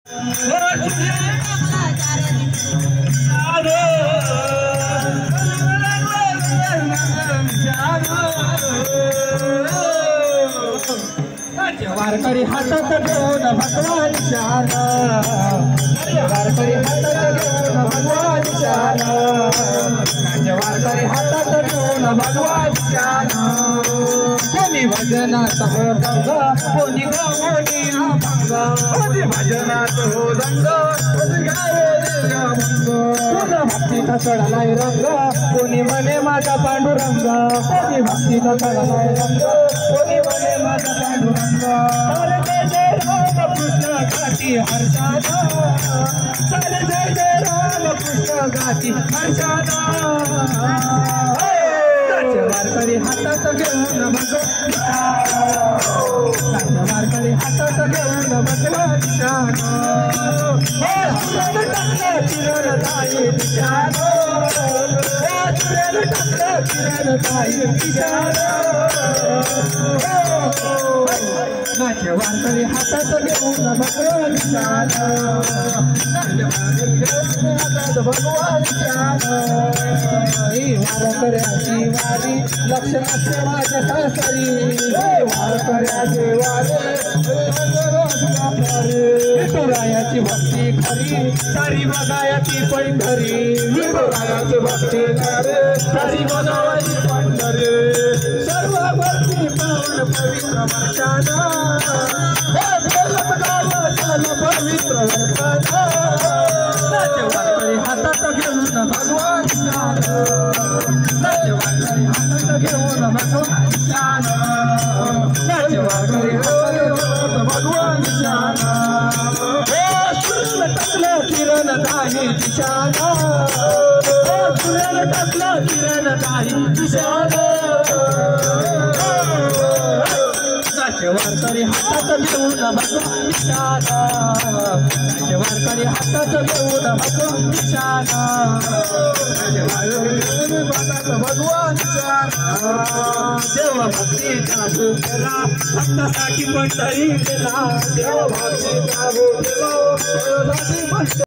वारकरी हातात घेऊन भगवान शान, वारकरी हातात घेऊन भगवान शान, वारकरी हातात घेऊन भगवान शान. कोणी भजनात हो रंग, कोणी गावोनी अभंग, कोणी भजनात हो रंग, कोणी गावोनी अभंग. कोणी भक्तीचा चढलाय रंग, कोणी म्हणे माझा पांडुरंग, कोणी भक्तीचा चढलाय रंग, कोणी म्हणे माझा पांडुरंग. सारे जय जय राम कृष्ण गाती हर्षाना, सारे जय जय राम कृष्ण गाती हर्षाना. वारकरी हातात घेऊन भगवान, वारकरी हातात घेऊन भगवान शान. टाकलं किरण ताई दिशान, टाकलं किरण ताई दिशान. माझ्या वारकरी हातात घेऊन भगवान शान, हातात भगवान शान. वारकऱ्याची वारी लक्ष नसते माझ्या सासरी, वारकऱ्याची वारी विठुरायाची भक्ती खरी, सारी बघायची पंढरी, विठुरायाची भक्ती खरी, सारी बघायची पंढरी. सर्व भक्ती पावन पवित्र वर्षाना, पवित्र वर्षाना. वारकरी हातात घेऊन भगवान शान, वारकरी हातात घेऊन भगवान शान, वारकरी हातात घेऊन भगवान शान. सूर्याला टाकलं किरण ताई दिशाना, सूर्याला टाकलं किरण ताई दिशाना. वारकरी हातात घेऊन भगवान शान, वारकरी हातात घेऊन भगवान शान, भगवान शान. देव भक्तीचा भूक गेला, भक्तासाठी पंढरी गेला, देव भक्तीचा भूक गेला.